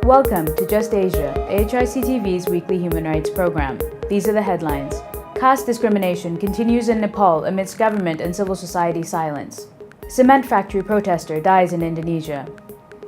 Welcome to Just Asia, AHRC TV's weekly human rights program. These are the headlines. Caste discrimination continues in Nepal amidst government and civil society silence. Cement factory protester dies in Indonesia.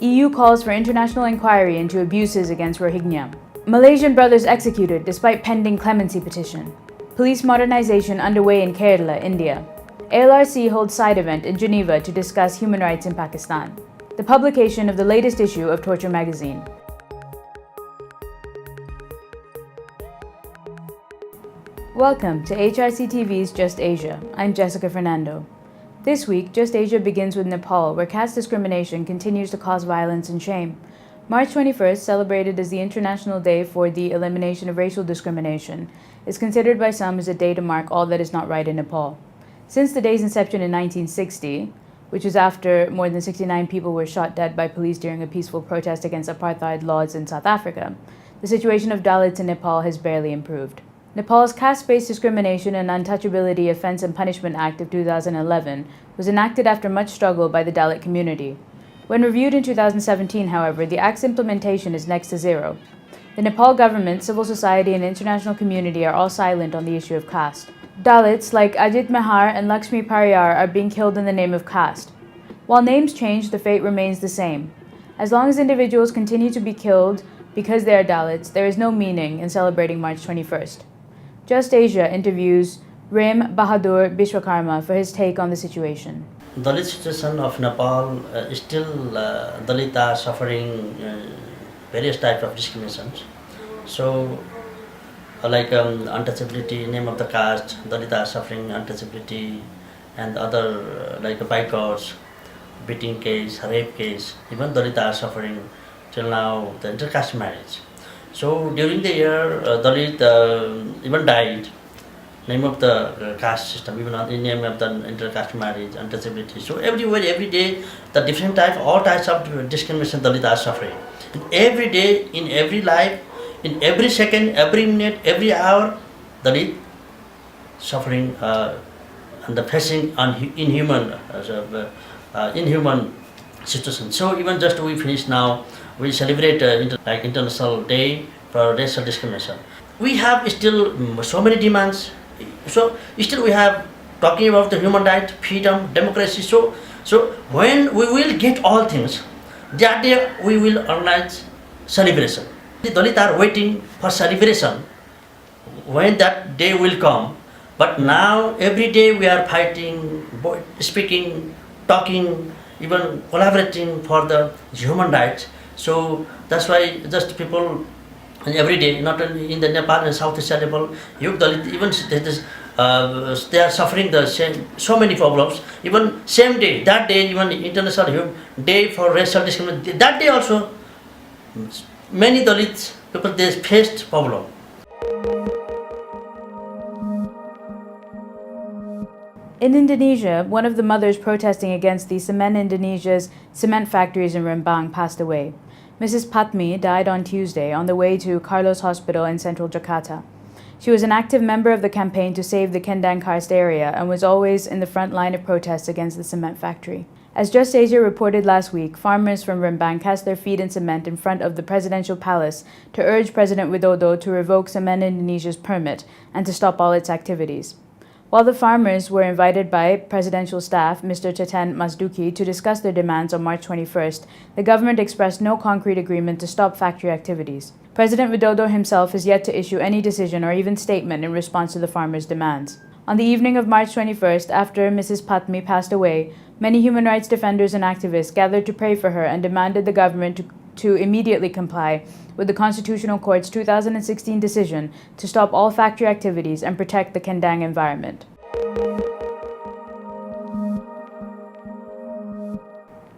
EU calls for international inquiry into abuses against Rohingya. Malaysian brothers executed despite pending clemency petition. Police modernization underway in Kerala, India. AHRC holds side event in Geneva to discuss human rights in Pakistan. The publication of the latest issue of Torture magazine. Welcome to AHRC TV's Just Asia. I'm Jessica Fernando. This week, Just Asia begins with Nepal, where caste discrimination continues to cause violence and shame. March 21st, celebrated as the International Day for the Elimination of Racial Discrimination, is considered by some as a day to mark all that is not right in Nepal. Since the day's inception in 1960, which was after more than 69 people were shot dead by police during a peaceful protest against apartheid laws in South Africa, the situation of Dalits in Nepal has barely improved. Nepal's Caste-Based Discrimination and Untouchability Offence and Punishment Act of 2011 was enacted after much struggle by the Dalit community. When reviewed in 2017, however, the Act's implementation is next to zero. The Nepal government, civil society, and international community are all silent on the issue of caste. Dalits like Ajit Mehar and Lakshmi Pariyar are being killed in the name of caste. While names change, the fate remains the same. As long as individuals continue to be killed because they are Dalits, there is no meaning in celebrating March 21st. Just Asia interviews Rem Bahadur Bishwokarma for his take on the situation. Dalit situation of Nepal still Dalit are suffering various types of discriminations. So, untouchability, name of the caste, Dalit are suffering untouchability, and other boycotts, beating case, rape case. Even Dalit are suffering till now the intercaste marriage. So during the year, Dalit even died. Name of the caste system, even in name of the intercaste marriage, untouchability. So everywhere, every day, the different type, all types of discrimination Dalit are suffering. Every day, in every life, in every second, every minute, every hour, Dalit suffering and the facing inhuman situation. So even just we finished now, we celebrate International Day for Racial Discrimination. We have still so many demands. So still we have talking about the human rights, freedom, democracy. So when we will get all things, that day we will organize celebration. The Dalits are waiting for celebration when that day will come. But now every day we are fighting, speaking, talking, even collaborating for the human rights. So that's why just people every day, not only in the Nepal and South Asia level, even they are suffering the same, so many problems. Even same day, that day, even International Day for Racial Discrimination, that day also, many Dalits people they faced problem. In Indonesia, one of the mothers protesting against the Semen Indonesia's cement factories in Rembang passed away. Mrs. Patmi died on Tuesday on the way to Carlos Hospital in central Jakarta. She was an active member of the campaign to save the Kendeng karst area and was always in the front line of protests against the cement factory. As Just Asia reported last week, farmers from Rembang cast their feet in cement in front of the presidential palace to urge President Widodo to revoke Semen Indonesia's permit and to stop all its activities. While the farmers were invited by presidential staff, Mr. Teten Masduki, to discuss their demands on March 21st, the government expressed no concrete agreement to stop factory activities. President Widodo himself has yet to issue any decision or even statement in response to the farmers' demands. On the evening of March 21st, after Mrs. Patmi passed away, many human rights defenders and activists gathered to pray for her and demanded the government to immediately comply with the Constitutional Court's 2016 decision to stop all factory activities and protect the Kendeng environment.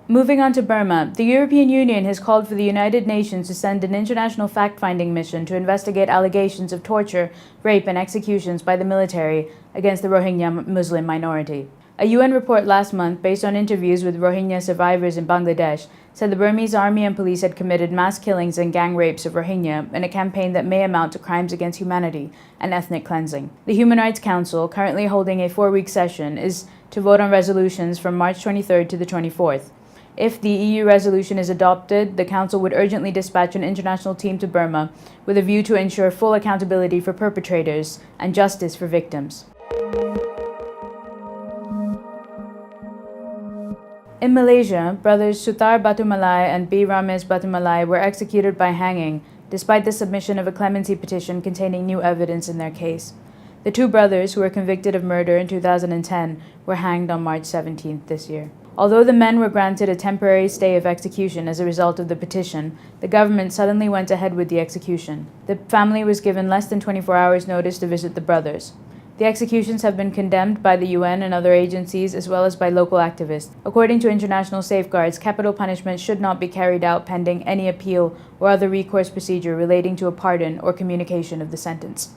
Moving on to Burma, the European Union has called for the United Nations to send an international fact-finding mission to investigate allegations of torture, rape, and executions by the military against the Rohingya Muslim minority. A UN report last month, based on interviews with Rohingya survivors in Bangladesh, said the Burmese army and police had committed mass killings and gang rapes of Rohingya in a campaign that may amount to crimes against humanity and ethnic cleansing. The Human Rights Council, currently holding a 4-week session, is to vote on resolutions from March 23rd to the 24th. If the EU resolution is adopted, the Council would urgently dispatch an international team to Burma with a view to ensure full accountability for perpetrators and justice for victims. In Malaysia, brothers Sutar Batumalai and B. Rames Batumalai were executed by hanging, despite the submission of a clemency petition containing new evidence in their case. The two brothers, who were convicted of murder in 2010, were hanged on March 17th this year. Although the men were granted a temporary stay of execution as a result of the petition, the government suddenly went ahead with the execution. The family was given less than 24 hours' notice to visit the brothers. The executions have been condemned by the UN and other agencies as well as by local activists. According to international safeguards, capital punishment should not be carried out pending any appeal or other recourse procedure relating to a pardon or communication of the sentence.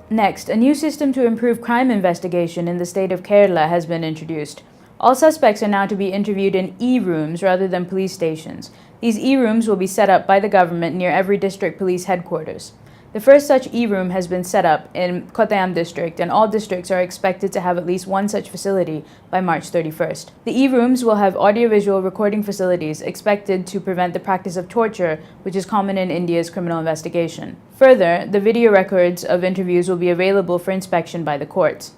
Next, a new system to improve crime investigation in the state of Kerala has been introduced. All suspects are now to be interviewed in e-rooms rather than police stations. These e-rooms will be set up by the government near every district police headquarters. The first such e-room has been set up in Kottayam district, and all districts are expected to have at least one such facility by March 31st. The e-rooms will have audiovisual recording facilities expected to prevent the practice of torture, which is common in India's criminal investigation. Further, the video records of interviews will be available for inspection by the courts.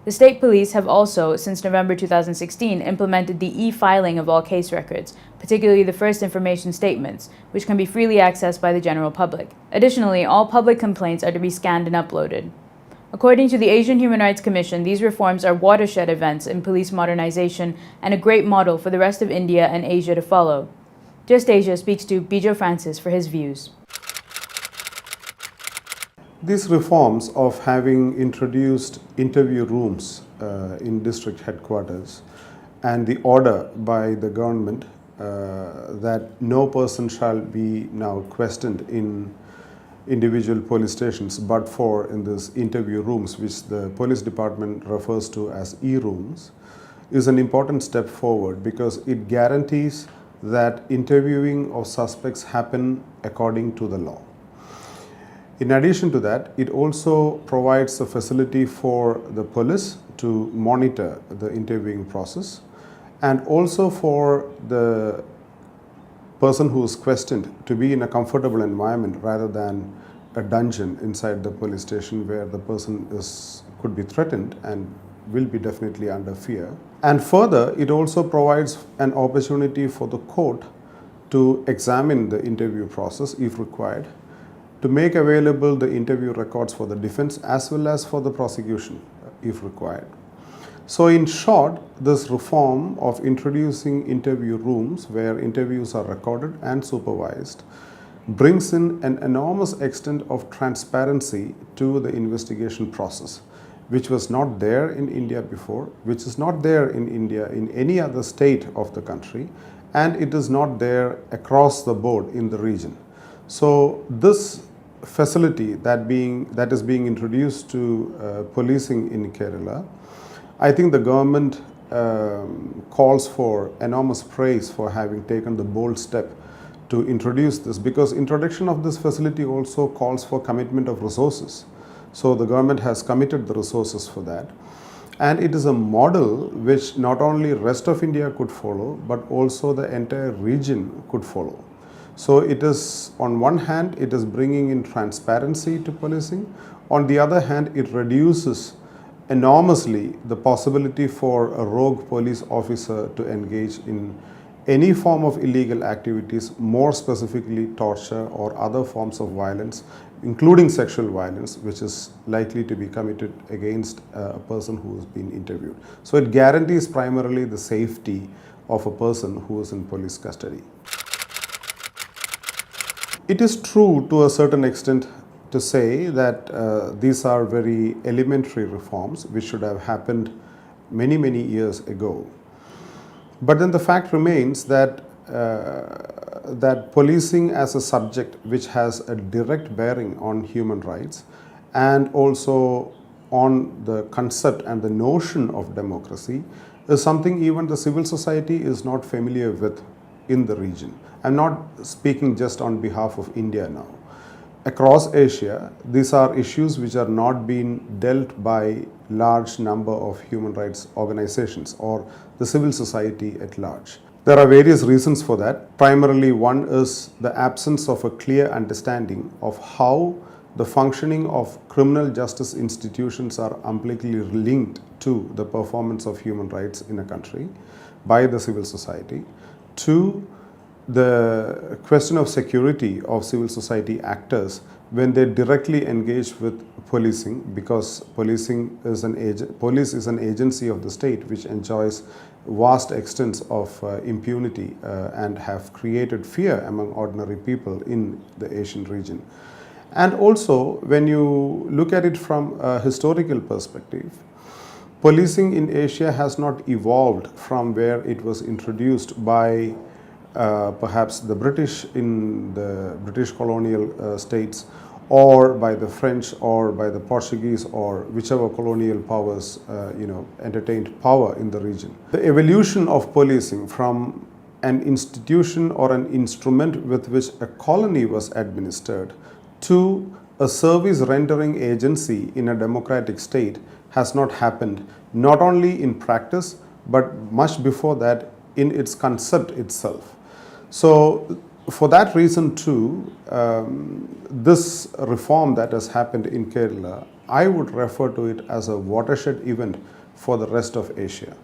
The state police have also, since November 2016, implemented the e-filing of all case records, particularly the first information statements, which can be freely accessed by the general public. Additionally, all public complaints are to be scanned and uploaded. According to the Asian Human Rights Commission, these reforms are watershed events in police modernization and a great model for the rest of India and Asia to follow. Just Asia speaks to Bijo Francis for his views. These reforms of having introduced interview rooms in district headquarters and the order by the government that no person shall be now questioned in individual police stations but for in these interview rooms, which the police department refers to as e-rooms, is an important step forward because it guarantees that interviewing of suspects happen according to the law. In addition to that, it also provides a facility for the police to monitor the interviewing process and also for the person who is questioned to be in a comfortable environment rather than a dungeon inside the police station where the person could be threatened and will be definitely under fear. And further, it also provides an opportunity for the court to examine the interview process if required, to make available the interview records for the defense as well as for the prosecution if required. So in short, this reform of introducing interview rooms where interviews are recorded and supervised brings in an enormous extent of transparency to the investigation process, which was not there in India before, which is not there in India in any other state of the country, and it is not there across the board in the region. So this facility that is being introduced to policing in Kerala, I think the government calls for enormous praise for having taken the bold step to introduce this, because introduction of this facility also calls for commitment of resources. So the government has committed the resources for that, and it is a model which not only rest of India could follow but also the entire region could follow. So it is, on one hand, it is bringing in transparency to policing. On the other hand, it reduces enormously the possibility for a rogue police officer to engage in any form of illegal activities, more specifically torture or other forms of violence, including sexual violence, which is likely to be committed against a person who has been interviewed. So it guarantees primarily the safety of a person who is in police custody. It is true to a certain extent to say that these are very elementary reforms which should have happened many years ago. But then the fact remains that that policing as a subject which has a direct bearing on human rights and also on the concept and the notion of democracy is something even the civil society is not familiar with in the region. I'm not speaking just on behalf of India now. across Asia, these are issues which are not being dealt by large number of human rights organizations or the civil society at large. There are various reasons for that. Primarily, one is the absence of a clear understanding of how the functioning of criminal justice institutions are umbilically linked to the performance of human rights in a country by the civil society. Two, the question of security of civil society actors when they directly engage with policing, because police is an agency of the state which enjoys vast extents of impunity and have created fear among ordinary people in the Asian region. And also, when you look at it from a historical perspective, policing in Asia has not evolved from where it was introduced by perhaps the British in the British colonial states, or by the French, or by the Portuguese, or whichever colonial powers entertained power in the region. The evolution of policing from an institution or an instrument with which a colony was administered to a service rendering agency in a democratic state has not happened, not only in practice but much before that in its concept itself. So for that reason too, this reform that has happened in Kerala, I would refer to it as a watershed event for the rest of Asia.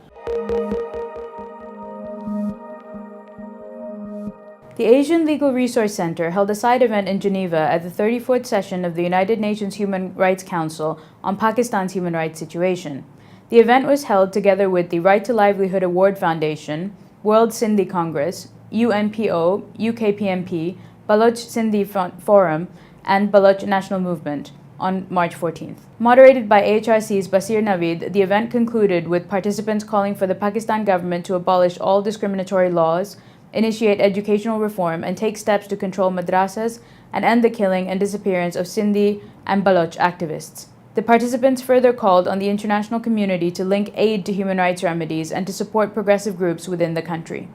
The Asian Legal Resource Center held a side event in Geneva at the 34th session of the United Nations Human Rights Council on Pakistan's human rights situation. The event was held together with the Right to Livelihood Award Foundation, World Sindhi Congress, UNPO, UKPMP, Baloch Sindhi Forum, and Baloch National Movement on March 14th. Moderated by AHRC's Basir Naveed, the event concluded with participants calling for the Pakistan government to abolish all discriminatory laws, initiate educational reform, and take steps to control madrasas and end the killing and disappearance of Sindhi and Baloch activists. The participants further called on the international community to link aid to human rights remedies and to support progressive groups within the country.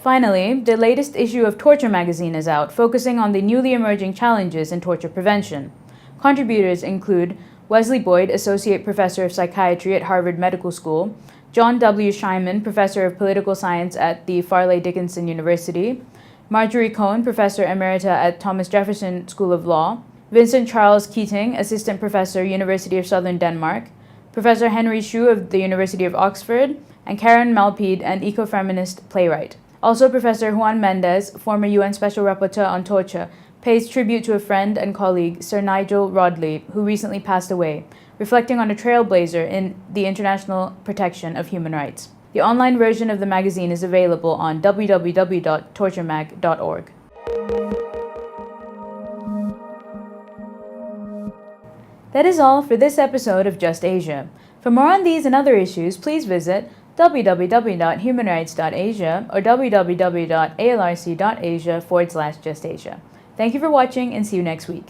Finally, the latest issue of Torture magazine is out, focusing on the newly emerging challenges in torture prevention. Contributors include Wesley Boyd, Associate Professor of Psychiatry at Harvard Medical School, John W. Scheinman, Professor of Political Science at the Farley Dickinson University, Marjorie Cohn, Professor Emerita at Thomas Jefferson School of Law, Vincent Charles Keating, Assistant Professor, University of Southern Denmark, Professor Henry Xu of the University of Oxford, and Karen Malpede, an ecofeminist playwright. Also, Professor Juan Mendez, former UN Special Rapporteur on Torture, pays tribute to a friend and colleague, Sir Nigel Rodley, who recently passed away, reflecting on a trailblazer in the international protection of human rights. The online version of the magazine is available on www.torturemag.org. That is all for this episode of Just Asia. For more on these and other issues, please visit www.humanrights.asia or www.alrc.asia/justasia. Thank you for watching and see you next week.